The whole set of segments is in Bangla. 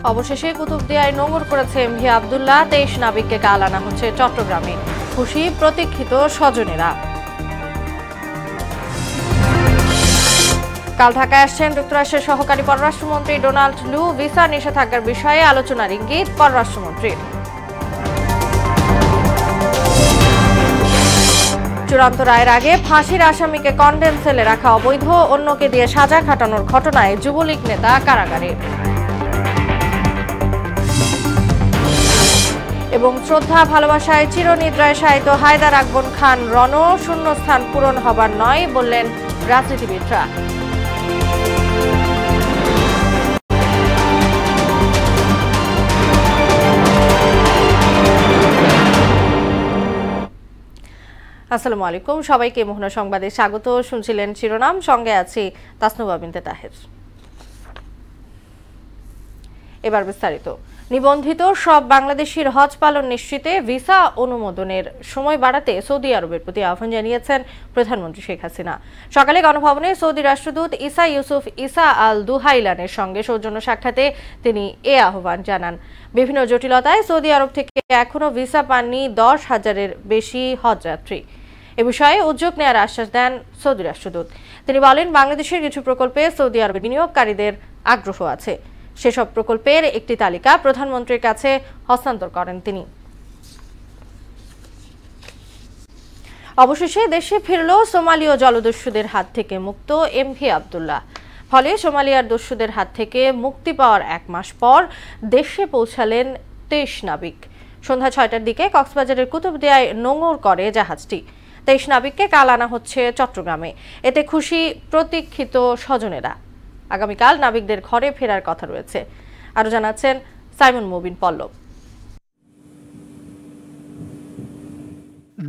অবশেষে কুতুবদিয়ায় নোঙর করেছে এমভি আব্দুল্লাহ। 23 নাবিককে কাল আনা হচ্ছে চট্টগ্রামে। খুশি প্রতীক্ষিত স্বজনেরা। কাল ঢাকায় আসছেন যুক্তরাষ্ট্রের সহকারী পররাষ্ট্রমন্ত্রী ডোনাল্ড লু। ভিসা নিষেধাজ্ঞার বিষয়ে আলোচনার ইঙ্গিত পররাষ্ট্রমন্ত্রীর। চূড়ান্ত রায়ের আগে ফাঁসির আসামিকে কন্ডেম সেলে রাখা অবৈধ, অন্যকে দিয়ে সাজা খাটানোর ঘটনায় যুবলীগ নেতা কারাগারে। এবং শ্রদ্ধা ভালোবাসায় চিরনিদ্রায় শায়িত হায়দার আকবর খান রণ, শূন্যস্থান পূরণ হবার নয় বললেন রাজনীতিবিদরা। আসসালামু আলাইকুম, সবাইকে মোহনা সংবাদে স্বাগত। শুনছিলেন শিরোনাম, সঙ্গে আছি তাসনুবা বিনতে তাহের। এবার বিস্তারিত। নিবন্ধিত সব বাংলাদেশির হজ পালন নিশ্চিতে ভিসা অনুমোদনের সময় বাড়াতে সৌদি আরবের প্রতি আহ্বান জানিয়েছেন প্রধানমন্ত্রী শেখ হাসিনা। সকালে গণভবনে সৌদি রাষ্ট্রদূত ইসা ইউসুফ ইসা আল দুহাইলানের সঙ্গে সৌজন্য সাক্ষাতে তিনি এ আহ্বান জানান। বিভিন্ন জটিলতায় সৌদি আরব থেকে এখনো ভিসা পাননি 10,000-এর বেশি হজযাত্রী। এ বিষয়ে উদ্যোগ নেওয়ার আশ্বাস দেন সৌদি রাষ্ট্রদূত। তিনি বলেন, বাংলাদেশের কিছু প্রকল্পে সৌদি আরবের বিনিয়োগকারীদের আগ্রহ আছে। সেসব প্রকল্পের একটি তালিকা প্রধানমন্ত্রীর কাছে হস্তান্তর করেন তিনি। অবশেষে দেশে ফিরল সোমালীয় জলদস্যুদের হাত থেকে মুক্ত এমভি আব্দুল্লাহ। ফলে সোমালিয়ার দস্যুদের হাত থেকে মুক্তি পাওয়ার 1 মাস পর দেশে পৌঁছালেন 23 নাবিক। সন্ধ্যা 6টার দিকে কক্সবাজারের কুতুবদিয়ায় নোঙর করে জাহাজটি। 23 নাবিককে কাল আনা হচ্ছে চট্টগ্রামে। এতে খুশি প্রতীক্ষিত স্বজনেরা। আগামীকাল নাবিকদের ঘরে ফেরার কথা রয়েছে। আরো জানাচ্ছেন সাইমন মুবিন পল্লব।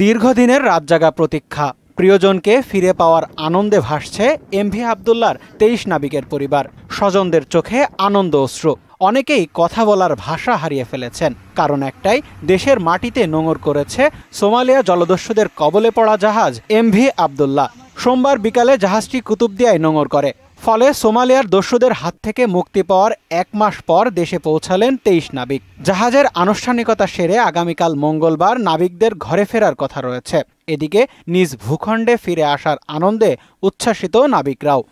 দীর্ঘদিনের রাতজাগা প্রতীক্ষা, প্রিয়জনকে ফিরে পাওয়ার আনন্দে ভাসছে এমভি আব্দুল্লাহর 23 নাবিকের পরিবার। স্বজনদের চোখে আনন্দ অশ্রু। অনেকেই কথা বলার ভাষা হারিয়ে ফেলেছেন। কারণ একটাই, দেশের মাটিতে নোঙর করেছে সোমালিয়া জলদস্যুদের কবলে পড়া জাহাজ এমভি আব্দুল্লাহ। সোমবার বিকালে জাহাজটি কুতুবদিয়ায় নোঙর করে। ফলে সোমালিয়ার দস্যুদের হাত থেকে মুক্তি পাওয়ার 1 মাস পর দেশে পৌঁছালেন 23 নাবিক। জাহাজের আনুষ্ঠানিকতা সেরে আগামীকাল মঙ্গলবার নাবিকদের ঘরে ফেরার কথা রয়েছে। এদিকে নিজ ভূখণ্ডে ফিরে আসার আনন্দে উচ্ছ্বাসিত নাবিকরাও।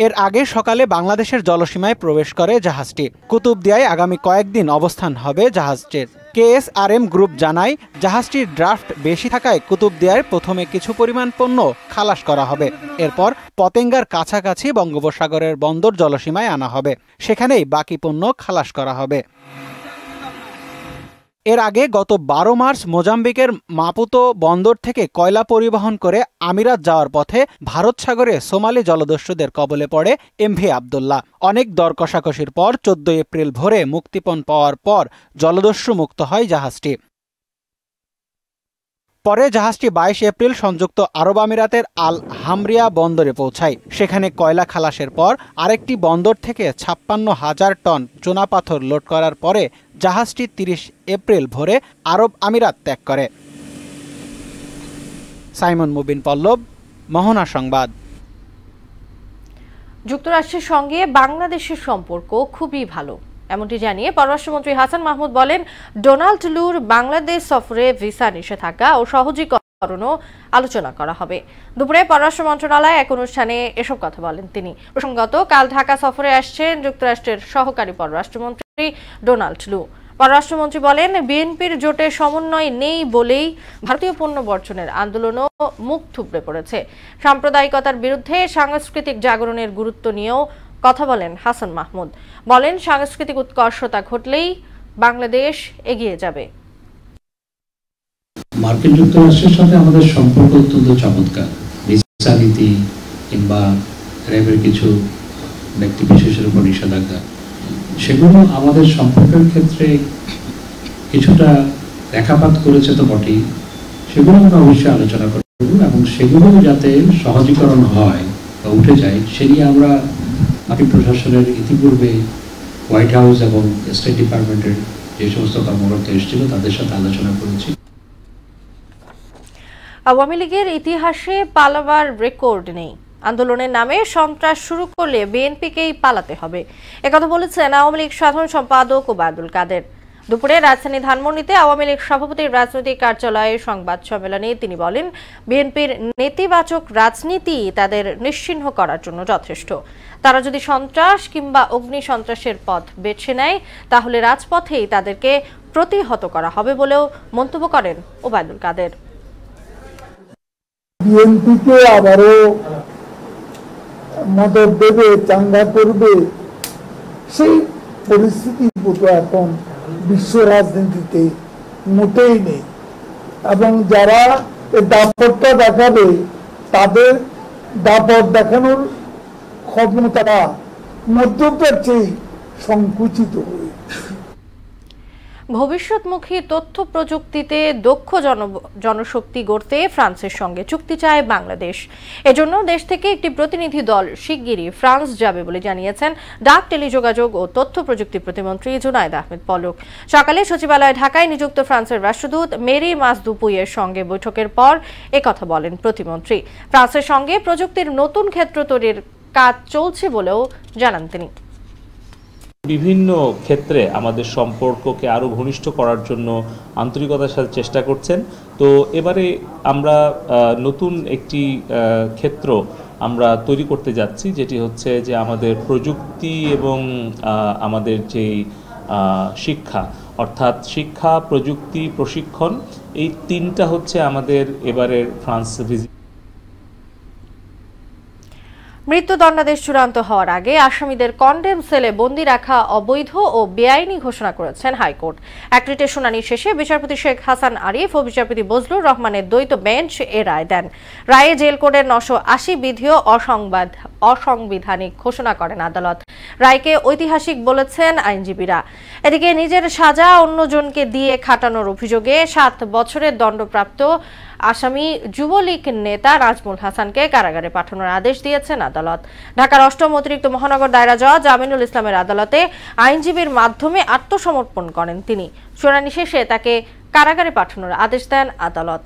এর আগে সকালে বাংলাদেশের জলসীমায় প্রবেশ করে জাহাজটি। কুতুবদিয়ায় আগামী কয়েকদিন অবস্থান হবে জাহাজটির। কেএসআরএম গ্রুপ জানায়, জাহাজটির ড্রাফট বেশি থাকায় কুতুবদিয়ায় প্রথমে কিছু পরিমাণ পণ্য খালাস করা হবে। এরপর পতেঙ্গার কাছাকাছি বঙ্গোপসাগরের বন্দর জলসীমায় আনা হবে। সেখানেই বাকি পণ্য খালাস করা হবে। এর আগে গত 12 মার্চ মোজাম্বিকের মাপুতো বন্দর থেকে কয়লা পরিবহন করে আমিরাত যাওয়ার পথে ভারত সাগরে সোমালি জলদস্যুদের কবলে পড়ে এমভি আব্দুল্লাহ। অনেক দর কষাকষির পর 14 এপ্রিল ভোরে মুক্তিপণ পাওয়ার পর জলদস্যু মুক্ত হয় জাহাজটি। পরে জাহাজটি 22 এপ্রিল সংযুক্ত আরব আমিরাতের আল হামরিয়া বন্দরে পৌঁছায়। সেখানে কয়লা খালাসের পর আরেকটি বন্দর থেকে 56,000 টন চুনাপাথর লোড করার পরে জাহাজটি 30 এপ্রিল ভোরে আরব আমিরাত ত্যাগ করে। সাইমন মুবিন পল্লব, মোহনা সংবাদ। যুক্তরাষ্ট্রের সঙ্গে বাংলাদেশের সম্পর্ক খুবই ভালো, এমনটি জানিয়ে পররাষ্ট্রমন্ত্রী হাসান মাহমুদ বলেন, ডোনাল্ড লুর বাংলাদেশ সফরে ভিসা নিষেধাজ্ঞা ও সহজীকরণও আলোচনা করা হবে। দুপুরে পররাষ্ট্র মন্ত্রণালয়ে এক অনুষ্ঠানে এসব কথা বলেন তিনি। প্রসঙ্গত, কাল ঢাকা সফরে আসছেন যুক্তরাষ্ট্রের সহকারী পররাষ্ট্রমন্ত্রী ডোনাল্ড লু। পররাষ্ট্রমন্ত্রী বলেন, বিএনপির জোটে সমন্বয় নেই বলেই ভারতীয় পণ্য বর্জনের আন্দোলনও মুখ থুবড়ে পড়েছে। সাম্প্রদায়িকতার বিরুদ্ধে সাংস্কৃতিক জাগরণের গুরুত্ব নিয়েও কথা বলেন হাসান মাহমুদ। বলেন, সাংস্কৃতিক উৎকর্ষতা ঘটলেই বাংলাদেশ এগিয়ে যাবে। মার্কিন যুক্তরাষ্ট্রের সাথে আমাদের সম্পর্ক অত্যন্ত চমৎকার। ভিসা নীতি কিংবা র্যাবের কিছু ব্যক্তি বিশেষের উপর নিষেধাজ্ঞা, সেগুলো আমাদের সম্পর্কের ক্ষেত্রে কিছুটা রেখাপাত করেছে তো বটেই। সেগুলো আমরা অবশ্যই আলোচনা করব এবং সেগুলো যাতে সহজীকরণ হয় বা উঠে যায়, সে নিয়ে আমরা মার্কিন প্রশাসনের ইতিপূর্বে হোয়াইট হাউস এবং স্টেট ডিপার্টমেন্টের যে সমস্ত কর্মকর্তা এসেছিল তাদের সাথে আলোচনা করেছি। আওয়ামী লীগের ইতিহাসে পালাবার রেকর্ড নেই। আন্দোলনের নামে সন্ত্রাস শুরু করলে বিএনপিকেই পালাতে হবে, একথা বলেছেন আওয়ামী লীগ সাধারণ সম্পাদক ওবায়দুল কাদের। দুপুরে রাজধানী ধানমন্ডিতে আওয়ামী লীগ সভাপতির রাজনৈতিক কার্যালয়ে সংবাদ সম্মেলনে তিনি বলেন, বিএনপির নেতিবাচক রাজনীতি তাদের নিশ্চিহ্ন করার জন্য যথেষ্ট। তারা যদি সন্ত্রাস কিংবা অগ্নি সন্ত্রাসের পথ বেছে নেয় তাহলে রাজপথেই তাদেরকে প্রতিহত করা হবে বলেও মন্তব্য করেন ওবায়দুল কাদের। বিএনপিকে আবারও মদত দেবে, চাঙ্গা করবে, সেই পরিস্থিতি এখন বিশ্ব রাজনীতিতে মোটেই নেই। এবং যারা দাপটটা দেখাবে তাদের দাপট দেখানোর ক্ষমতাটা মধ্যপ্রাচ্যেই সংকুচিত হয়ে। ভবিষ্যৎমুখী তথ্য প্রযুক্তিতে দক্ষ জনশক্তি গড়তে ফ্রান্সের সঙ্গে চুক্তি চায় বাংলাদেশ। এজন্য দেশ থেকে একটি প্রতিনিধি দল শিগগিরই ফ্রান্স যাবে বলে জানিয়েছেন ডাক, টেলিযোগাযোগ ও তথ্য প্রযুক্তি প্রতিমন্ত্রী জুনায়েদ আহমেদ পলক। সকালে সচিবালয়ে ঢাকায় নিযুক্ত ফ্রান্সের রাষ্ট্রদূত মেরি মাসদুপুইয়ের সঙ্গে বৈঠকের পর একথা বলেন প্রতিমন্ত্রী। ফ্রান্সের সঙ্গে প্রযুক্তির নতুন ক্ষেত্র তৈরির কাজ চলছে বলেও জানান তিনি। বিভিন্ন ক্ষেত্রে আমাদের সম্পর্ককে আরও ঘনিষ্ঠ করার জন্য আন্তরিকতার সাথে চেষ্টা করছেন। তো এবারে আমরা নতুন একটি ক্ষেত্র আমরা তৈরি করতে যাচ্ছি, যেটি হচ্ছে যে আমাদের প্রযুক্তি এবং আমাদের যেই শিক্ষা, অর্থাৎ শিক্ষা, প্রযুক্তি, প্রশিক্ষণ, এই তিনটা হচ্ছে আমাদের এবারের ফ্রান্স ভিজিট। মৃত্যুদণ্ডাদেশ চূড়ান্ত হওয়ার আগে আসামিদের কন্ডেম সেলে বন্দী রাখা অবৈধ ও বেআইনি ঘোষণা করেছেন হাইকোর্ট। এক রিটের শুনানি শেষে বিচারপতি শেখ হাসান আরিফ ও বিচারপতি বজলুর রহমানের দ্বৈত বেঞ্চ এ রায় দেন। রায়ে জেল কোডের 980 বিধিও অসাংবিধানিক ঘোষণা করেন আদালত। রায়কে ঐতিহাসিক বলেছেন আইনজীবীরা। এদিকে নিজের সাজা অন্যজনকে দিয়ে খাটানোর অভিযোগে 7 বছরের দণ্ডপ্রাপ্ত আসামি যুবলীগ নেতা নাজমুল হাসানকে কারাগারে পাঠানোর আদেশ দিয়েছেন আদালত। ঢাকার 8ম অতিরিক্ত মহানগর দায়রা জজ আমিনুল ইসলামের আদালতে আইনজীবীর মাধ্যমে আত্মসমর্পণ করেন তিনি। শুনানি শেষে তাকে কারাগারে পাঠানোর আদেশ দেন আদালত।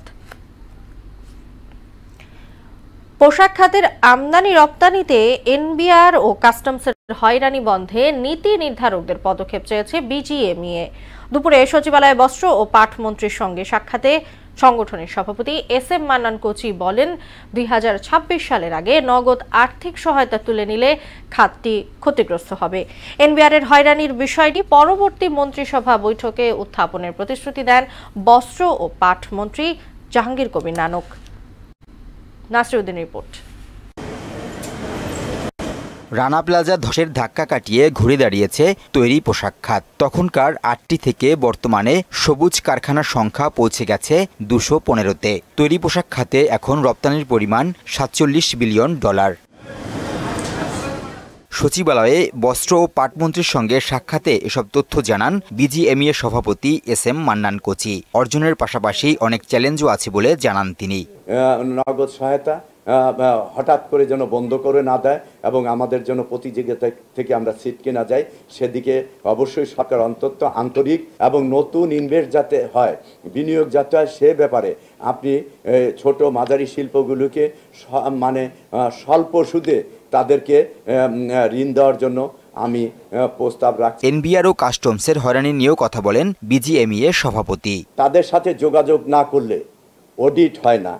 পোশাক খাতের আমদানি রপ্তানিতে এনবিআর ও কাস্টমসের হয়রানি বন্ধে নীতি নির্ধারকদের পদক্ষেপ চেয়েছে বিজিএমইএ। দুপুরে সচিবালয়ে বস্ত্র ও পাট মন্ত্রীর সঙ্গে সাক্ষাতে সংগঠনের সভাপতি এসএম মান্নান কোচি বলেন, 2026 সালের আগে নগদ আর্থিক সহায়তা তুলে নিলে খাতটি ক্ষতিগ্রস্ত হবে। এনবিআর এর হয়রানির বিষয়টি পরবর্তী মন্ত্রিসভা বৈঠকে উত্থাপনের প্রতিশ্রুতি দেন বস্ত্র ও পাট মন্ত্রী জাহাঙ্গীর কবির নানক। নাসিরউদ্দিন রিপোর্ট। রানা প্লাজা ধসের ধাক্কা কাটিয়ে ঘুরে দাঁড়িয়েছে তৈরি পোশাক খাত। তখনকার 8টি থেকে বর্তমানে সবুজ কারখানার সংখ্যা পৌঁছে গেছে 215-তে। তৈরি পোশাক খাতে এখন রপ্তানির পরিমাণ $47 বিলিয়ন। সচিবালয়ে বস্ত্র ও পাটমন্ত্রীর সঙ্গে সাক্ষাতে এসব তথ্য জানান বিজিএমইএ সভাপতি এসএম মান্নান কোচি। অর্জনের পাশাপাশি অনেক চ্যালেঞ্জও আছে বলে জানান তিনি। নগদ সহায়তা হঠাৎ করে যেন বন্ধ করে না দেয় এবং আমাদের জন্য প্রতিযোগিতা থেকে আমরা ছিটকে না যাই, সেদিকে অবশ্যই সরকার অন্তত আন্তরিক এবং নতুন ইনভেস্ট যাতে হয়, বিনিয়োগ যাতে হয়, সে ব্যাপারে আপনি ছোট মাঝারি শিল্পগুলোকে মানে স্বল্প সুদে তাদেরকে ঋণ দেওয়ার জন্য আমি প্রস্তাব রাখছি। এনবিআর ও কাস্টমসের হয়রানি নিয়েও কথা বলেন বিজিএমইএ সভাপতি। তাদের সাথে যোগাযোগ না করলে অডিট হয় না,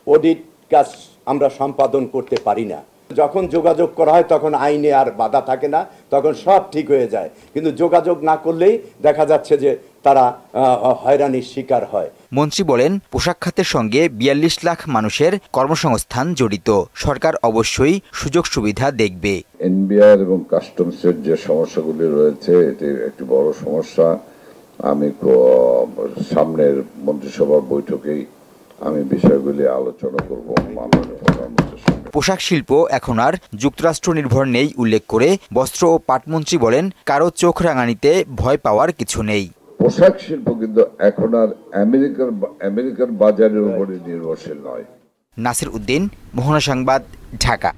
অডিট কাজ আমরা সম্পাদন করতে পারি না। যখন যোগাযোগ করা হয় তখন আইনে আর বাধা থাকে না, তখন সব ঠিক হয়ে যায়। কিন্তু যোগাযোগ না করলেই দেখা যাচ্ছে যে তারা হয়রানির শিকার হয়। মন্ত্রী বলেন, পোশাক খাতের সঙ্গে 42 লাখ মানুষের কর্মসংস্থান জড়িত। সরকার অবশ্যই সুযোগ সুবিধা দেখবে। এনবিআর এবং কাস্টমসের যে সমস্যাগুলি রয়েছে, এটি একটি বড় সমস্যা। আমি সামনের মন্ত্রিসভা বৈঠকেই আমি বিষয়গুলি আলোচনা করব মাননীয় প্রধানমন্ত্রীর সঙ্গে। পোশাক শিল্প এখন আর যুক্তরাষ্ট্র নির্ভর নেই উল্লেখ করে বস্ত্র ও পাটমন্ত্রী বলেন, কারো চোখ রাঙানিতে ভয় পাওয়ার কিছু নেই। পোশাক শিল্প কিন্তু এখন আর আমেরিকার বাজারের উপরে নির্ভরশীল নয়। নাসির উদ্দিন, মোহনা সংবাদ, ঢাকা।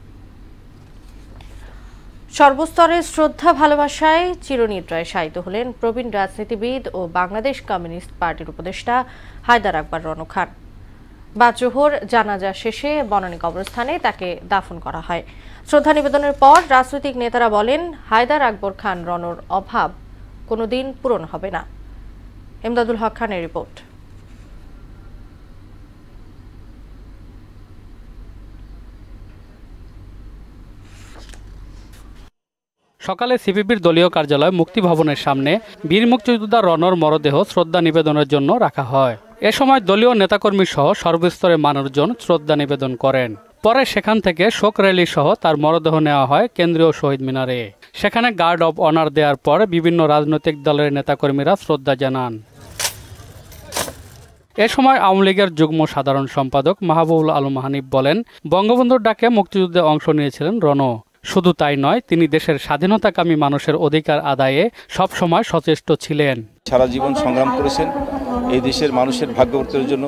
সর্বস্তরের শ্রদ্ধা ভালোবাসায় চিরনিদ্রায় শায়িত হলেন প্রবীণ রাজনীতিবিদ ও বাংলাদেশ কমিউনিস্ট পার্টির উপদেষ্টা হায়দার আকবর রণ খান। বা জোহর জানাজা শেষে বনানী কবরস্থানে তাকে দাফন করা হয়। শ্রদ্ধা নিবেদনের পর রাজনৈতিক নেতারা বলেন, হায়দার আকবর খান রনর অভাব কোনোদিন পূরণ হবে না। এমদাদুল হক খানের রিপোর্ট। সকালে সিপিবির দলীয় কার্যালয় মুক্তি ভবনের সামনে বীর মুক্তিযোদ্ধা রনর মরদেহ শ্রদ্ধা নিবেদনের জন্য রাখা হয়। এ সময় দলীয় নেতাকর্মী সহ সর্বস্তরের মানুষজন শ্রদ্ধা নিবেদন করেন। পরে সেখান থেকে শোক র্যালি সহ তার মরদেহ নেওয়া হয় কেন্দ্রীয় শহীদ মিনারে। সেখানে গার্ড অব অনার দেওয়ার পর বিভিন্ন রাজনৈতিক দলের নেতাকর্মীরা শ্রদ্ধা জানান। এ সময় আওয়ামী লীগের যুগ্ম সাধারণ সম্পাদক মাহবুবুল আলম হানিফ বলেন, বঙ্গবন্ধুর ডাকে মুক্তিযুদ্ধে অংশ নিয়েছিলেন রণ। শুধু তাই নয়, তিনি দেশের স্বাধীনতাকামী মানুষের অধিকার আদায়ে সবসময় সচেষ্ট ছিলেন। সারা জীবন সংগ্রাম করেছেন এই দেশের মানুষের ভাগ্য পরিবর্তনের জন্য,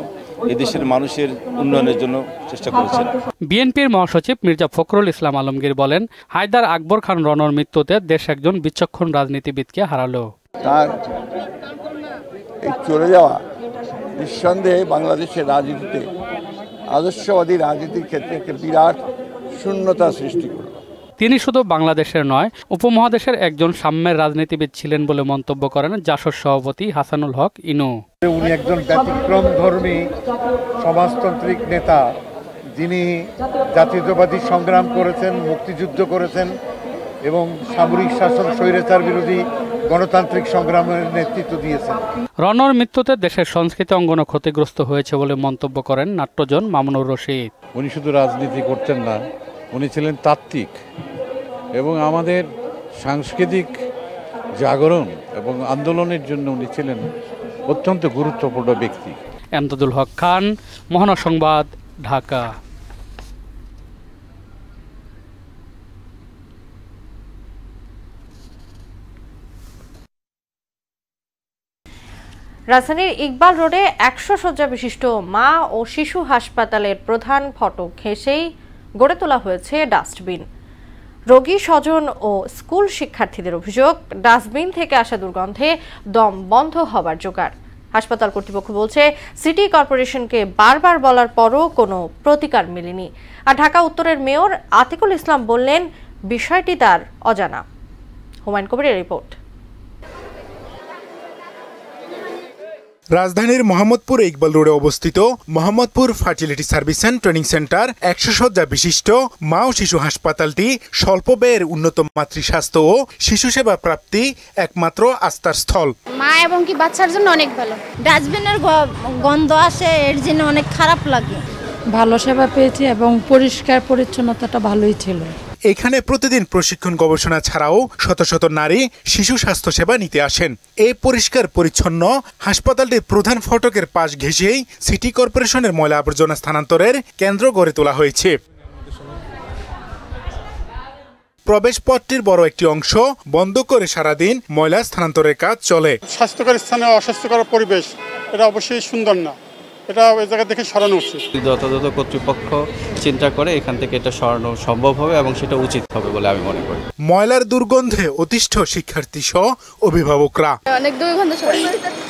এই দেশের মানুষের উন্নয়নের জন্য চেষ্টা করেছেন। বিএনপির মহাসচিব মির্জা ফখরুল ইসলাম আলমগীর বলেন, হায়দার আকবর খান রনর মৃত্যুতে দেশ একজন বিচক্ষণ রাজনীতিবিদকে হারালো। তার এই চলে যাওয়া নিঃসন্দেহে বাংলাদেশের রাজনীতিতে আদর্শবাদী রাজনীতির ক্ষেত্রে একটা বিরাট শূন্যতা সৃষ্টি করল। তিনি শুধু বাংলাদেশের নয়, উপমহাদেশের একজন সাম্যের রাজনীতিবিদ ছিলেন বলে মন্তব্য করেন জাসদ সভাপতি হাসানুল হক ইনু। উনি একজন ব্যতিক্রমধর্মী সমাজতান্ত্রিক নেতা, যিনি জাতীয়তাবাদী সংগ্রাম করেছেন, মুক্তিযুদ্ধ করেছেন এবং সামরিক শাসন স্বৈরাচার বিরোধী গণতান্ত্রিক সংগ্রামের নেতৃত্ব দিয়েছেন। রনর মৃত্যুতে দেশের সংস্কৃতি অঙ্গন ক্ষতিগ্রস্ত হয়েছে বলে মন্তব্য করেন নাট্যজন মামুনুর রশিদ। উনি শুধু রাজনীতি করতেন না, উনি ছিলেন তাত্ত্বিক এবং আমাদের সাংস্কৃতিক জাগরণ এবং আন্দোলনের জন্য উনি ছিলেন অত্যন্ত গুরুত্বপূর্ণ ব্যক্তি। এমদাদুল হক খান, মহানগর সংবাদ, ঢাকা। রাজধানীর ইকবাল রোডে 100 শয্যা বিশিষ্ট মা ও শিশু হাসপাতালের প্রধান ফটক ঘেঁষেই গড়ে তোলা হয়েছে ডাস্টবিন। রোগী স্বজন ও স্কুল শিক্ষার্থীদের অভিযোগ, ডাস্টবিন থেকে আসা দুর্গন্ধে দম বন্ধ হবার জোগাড়। হাসপাতাল কর্তৃপক্ষ বলছে, সিটি কর্পোরেশনকে বারবার বলার পরও কোনো প্রতিকার মেলেনি। আর ঢাকা উত্তরের মেয়র আতিকুল ইসলাম বললেন, বিষয়টি তার অজানা। হুমায়ুন কবিরের রিপোর্ট। রাজধানীর মোহাম্মদপুর ইকবাল রোডে অবস্থিত Mohammadpur fertility service and training centre 100 শয্যা বিশিষ্ট মা ও শিশু হাসপাতালটি স্বল্প ব্যয়ের উন্নত মাতৃস্বাস্থ্য ও শিশু সেবা প্রাপ্তি একমাত্র আস্থার স্থল। মা এবং কি বাচ্চার জন্য অনেক ভালো। ডাস্টবিনের গন্ধ আসে, এর জন্য অনেক খারাপ লাগে। ভালো সেবা পেয়েছি এবং পরিষ্কার পরিচ্ছন্নতাটা ভালোই ছিল। এখানে প্রতিদিন প্রশিক্ষণ গবেষণা ছাড়াও শত শত নারী শিশু স্বাস্থ্য সেবা নিতে আসেন। এই পরিষ্কার পরিচ্ছন্ন হাসপাতালটির প্রধান ফটকের পাশ ঘেঁষেই সিটি কর্পোরেশনের ময়লা আবর্জনা স্থানান্তরের কেন্দ্র গড়ে তোলা হয়েছে। প্রবেশ পথটির বড় একটি অংশ বন্ধ করে সারাদিন ময়লা স্থানান্তরের কাজ চলে। স্বাস্থ্যকর স্থানে অস্বাস্থ্যকর পরিবেশ, এটা অবশ্যই সুন্দর না। এটা ওই জায়গা থেকে সরানো উচিত। যথাযথ কর্তৃপক্ষ চিন্তা করে এখান থেকে এটা সরানো সম্ভব হবে এবং সেটা উচিত হবে বলে আমি মনে করি। ময়লার দুর্গন্ধে অতিষ্ঠ শিক্ষার্থী সহ অভিভাবকরা। অনেক দুর্গন্ধ ছড়ায়,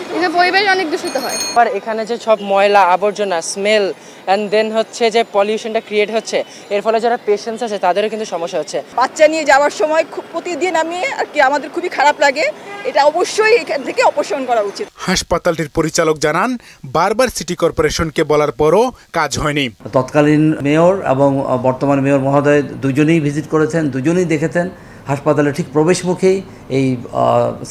এখানে পরিবেশ অনেক দূষিত হয়। আর এখানে যে সব ময়লা আবর্জনা স্মেল এন্ড দেন হচ্ছে যে পলিউশনটা ক্রিয়েট হচ্ছে, এর ফলে যারা পেশেন্টস আছে তাদেরও কিন্তু সমস্যা হচ্ছে। বাচ্চা নিয়ে যাওয়ার সময় খুব প্রতিদিন আমি আর কি আমাদের খুবই খারাপ লাগে। এটা অবশ্যই এখান থেকে অপসারণ করা উচিত। হাসপাতালটির পরিচালক জানান, বারবার সিটি কর্পোরেশনকে বলার পরও কাজ হয়নি। তৎকালীন মেয়র এবং বর্তমান মেয়র মহোদয় দুজনেই ভিজিট করেছেন, দুজনেই দেখেছেন হাসপাতালের ঠিক প্রবেশমুখেই এই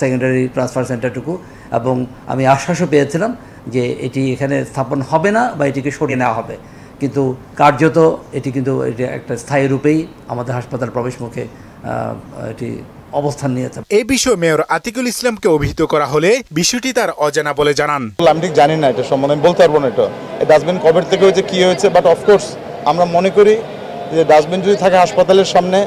সেকেন্ডারি ট্রান্সফার সেন্টারটুকু, এবং আমি আশ্বাসও পেয়েছিলাম যে এটি এখানে স্থাপন হবে না বা এটিকে সরিয়ে নেওয়া হবে, কিন্তু কার্যত এটি কিন্তু এটি একটা স্থায়ী রূপেই আমাদের হাসপাতাল প্রবেশমুখে এটি অবস্থান নিয়েছে। এই বিষয়ে মেয়র আতিকুল ইসলামকে অভিহিত করা হলে বিষয়টি তার অজানা বলে জানান। আমি ঠিক জানি না, এটা সম্বন্ধে আমি বলতে পারবো না। এটা ডাস্টবিন কবে থেকে হয়েছে, কি হয়েছে, বাট অফকোর্স আমরা মনে করি যে ডাস্টবিন যদি থাকে হাসপাতালের সামনে,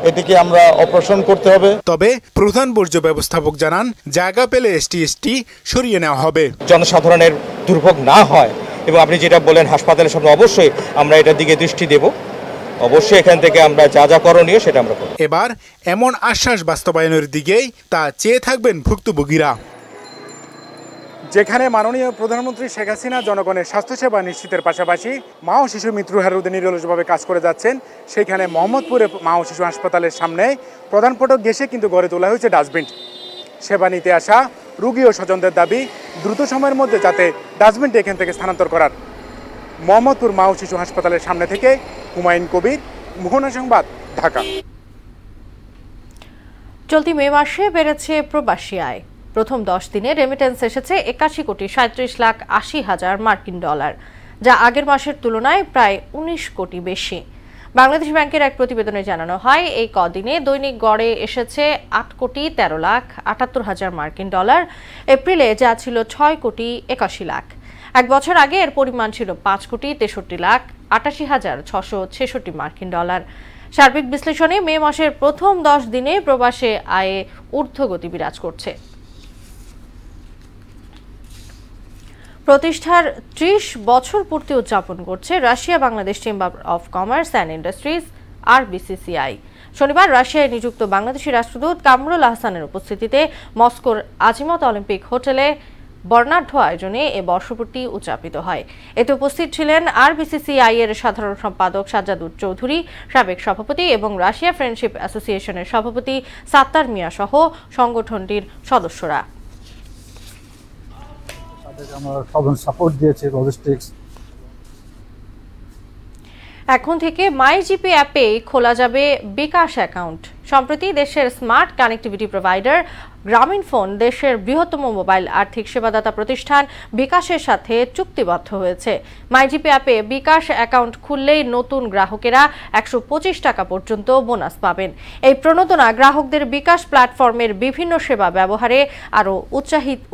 এটিকে আমরা অপারেশন করতে হবে। তবে প্রধান বর্জ্য ব্যবস্থাপক জানান, জায়গা পেলে এসটি সরিয়ে নেওয়া হবে, জনসাধারণের দুর্ভোগ না হয়। এবং আপনি যেটা বলেন হাসপাতালের সামনে, অবশ্যই আমরা এটার দিকে দৃষ্টি দেব। অবশ্যই এখান থেকে আমরা যা যা করণীয় সেটা আমরা করব। এবার এমন আশ্বাস বাস্তবায়নের দিকেই তা চেয়ে থাকবেন ভুক্তভোগীরা। যেখানে মাননীয় প্রধানমন্ত্রী শেখ হাসিনা জনগণের স্বাস্থ্যসেবা নিশ্চিতের পাশাপাশি মা ও শিশু মৃত্যু হার রোধে নিরলসভাবে কাজ করে যাচ্ছেন, সেইখানে মোহাম্মদপুরে মা ও শিশু হাসপাতালের সামনে প্রধান ফটক ঘেঁষে কিন্তু গড়ে তোলা হয়েছে ডাস্টবিন। সেবা নিতে আসা রোগী ও স্বজনদের দাবি দ্রুত সময়ের মধ্যে যাতে ডাস্টবিনটি এখান থেকে স্থানান্তর করার। মোহাম্মদপুর মা ও শিশু হাসপাতালের সামনে থেকে হুমায়ুন কবির, মোহনা সংবাদ, ঢাকা। চলতি মে মাসে বেড়েছে প্রবাসী আয়। প্রথম 10 দিনে রেমিটেন্স এসেছে 81,37,80,000 মার্কিন ডলার, যা আগের মাসের তুলনায় প্রায় 19 কোটি বেশি। বাংলাদেশ ব্যাংকের এক প্রতিবেদনে জানানো হয়, এই কদিনে দৈনিক গড়ে এসেছে 8,13,78,000 মার্কিন ডলার। এপ্রিলে যা ছিল 6,81,00,000। এক বছর আগে এর পরিমাণ ছিল 5,63,88,666 মার্কিন ডলার। সার্বিক বিশ্লেষণে মে মাসের প্রথম 10 দিনে প্রবাসে আয়ে ঊর্ধ্বগতি বিরাজ করছে। প্রতিষ্ঠার 30 বছর পূর্তি উদযাপন করছে Russia Bangladesh chamber of commerce and industries RBCCI। শনিবার রাশিয়ায় নিযুক্ত বাংলাদেশি রাষ্ট্রদূত কামরুল আহসানের উপস্থিতিতে মস্কোর আজিমত অলিম্পিক হোটেলে বর্ণাঢ্য আয়োজনে এ বর্ষপূর্তি উদযাপিত হয়। এতে উপস্থিত ছিলেন RBCCI এর সাধারণ সম্পাদক সাজ্জাদুর চৌধুরী, সাবেক সভাপতি এবং রাশিয়া ফ্রেন্ডশিপ অ্যাসোসিয়েশনের সভাপতি সাত্তার মিয়া সহ সংগঠনটির সদস্যরা। এখন থেকে মাইজিপি অ্যাপে খোলা যাবে বিকাশ অ্যাকাউন্ট। সম্প্রতি দেশের স্মার্ট কানেক্টিভিটি প্রোভাইডার গ্রামীণফোন দেশের বৃহত্তম মোবাইল আর্থিক সেবাদাতা প্রতিষ্ঠান বিকাশের সাথে চুক্তিবদ্ধ হয়েছে। মাইজিপি অ্যাপে বিকাশ অ্যাকাউন্ট খুললেই নতুন গ্রাহকেরা 125 টাকা পর্যন্ত বোনাস পাবেন। এই প্রণোদনা গ্রাহকদের বিকাশ প্ল্যাটফর্মের বিভিন্ন সেবা ব্যবহারে আরও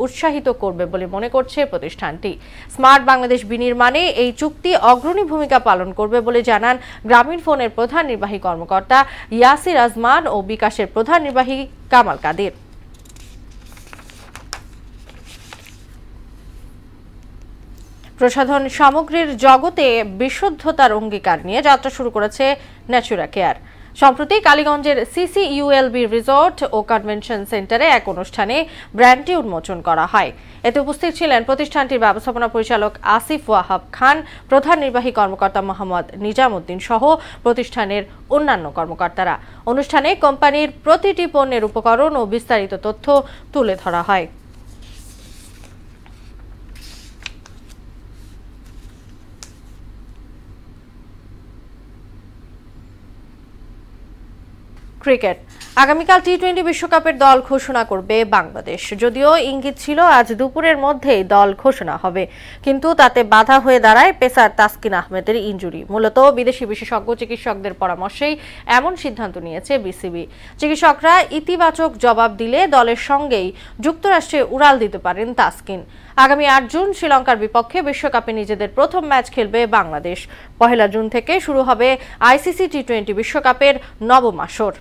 উৎসাহিত করবে বলে মনে করছে প্রতিষ্ঠানটি। স্মার্ট বাংলাদেশ বিনির্মাণে এই চুক্তি অগ্রণী ভূমিকা পালন করবে বলে জানান গ্রামীণফোনের প্রধান নির্বাহী কর্মকর্তা ইয়াসির আজমান ও বিকাশের প্রধান নির্বাহী কামাল কাদের। প্রসাধন সামগ্রীর জগতে বিশুদ্ধতার অঙ্গীকার নিয়ে যাত্রা শুরু করেছে ন্যাচুরা কেয়ার। সম্প্রতি কালীগঞ্জের CCULB রিসোর্ট ও কনভেনশন সেন্টারে এক অনুষ্ঠানে ব্র্যান্ডটি উন্মোচন করা হয়। এতে উপস্থিত ছিলেন প্রতিষ্ঠানটির ব্যবস্থাপনা পরিচালক আসিফ ওয়াহাব খান, প্রধান নির্বাহী কর্মকর্তা মোহাম্মদ নিজামুদ্দিন সহ প্রতিষ্ঠানের অন্যান্য কর্মকর্তারা। অনুষ্ঠানে কোম্পানির প্রতিটি পণ্যের উপকরণ ও বিস্তারিত তথ্য তুলে ধরা হয়। ক্রিকেট। আগামীকাল টি-20 বিশ্বকাপের দল ঘোষণা করবে বাংলাদেশ। যদিও ইঙ্গিত ছিল আজ দুপুরের মধ্যেই দল ঘোষণা হবে, কিন্তু তাতে বাধা হয়ে দাঁড়ায় পেসার তাসকিন আহমেদের ইনজুরি। মূলত বিদেশি বিশেষজ্ঞ চিকিৎসকদের পরামর্শেই এমন সিদ্ধান্ত নিয়েছে বিসিবি। চিকিৎসকরা ইতিবাচক জবাব দিলে দলের সঙ্গেই যুক্তরাষ্ট্রে উড়াল দিতে পারেন তাসকিন। আগামী 8 জুন শ্রীলঙ্কার বিপক্ষে বিশ্বকাপে নিজেদের প্রথম ম্যাচ খেলবে বাংলাদেশ। 1 জুন থেকে শুরু হবে আইসিসি টি-20 বিশ্বকাপের নবম আসর।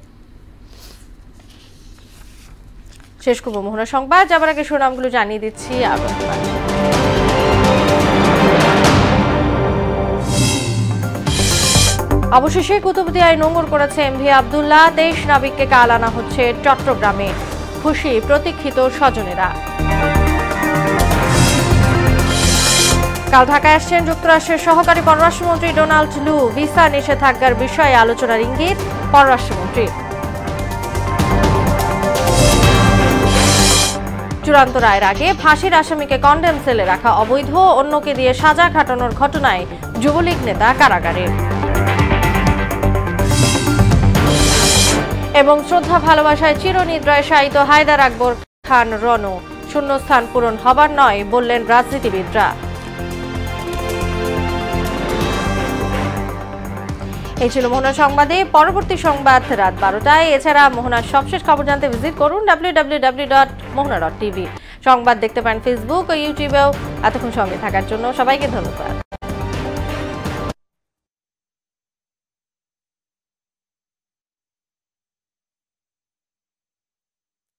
শেষ করব মোহনা সংবাদ, যাবার আগে শিরোনামগুলো জানিয়ে দিচ্ছি। অবশেষে কুতুবদিয়ায় নোঙর করেছে MV আব্দুল্লাহ। 23 নাবিককে কাল আনা হচ্ছে চট্টগ্রামে। খুশি প্রতীক্ষিত স্বজনেরা। কাল ঢাকায় আসছেন যুক্তরাষ্ট্রের সহকারী পররাষ্ট্রমন্ত্রী ডোনাল্ড লু। ভিসা নিষেধাজ্ঞার বিষয়ে আলোচনার ইঙ্গিত পররাষ্ট্রমন্ত্রী। চূড়ান্ত রায়ের আগে ফাঁসির আসামিকে কন্ডেম সেলে রাখা অবৈধ, অন্যকে দিয়ে সাজা খাটানোর ঘটনায় যুবলীগ নেতা কারাগারে। এবং শ্রদ্ধা ভালোবাসায় চিরনিদ্রায় শায়িত হায়দার আকবর খান রনু। শূন্যস্থান পূরণ হবার নয় বললেন রাজনীতিবিদরা। এই ছিল মোহনা সংবাদে। পরবর্তী সংবাদ রাত 12টায়। এছাড়া মোহনার সবশেষ খবর জানতে ভিজিট করুন www.mohna.tv। সংবাদ দেখতে পান ফেসবুক ও ইউটিউবেও। এতক্ষণ সঙ্গে থাকার জন্য সবাইকে ধন্যবাদ।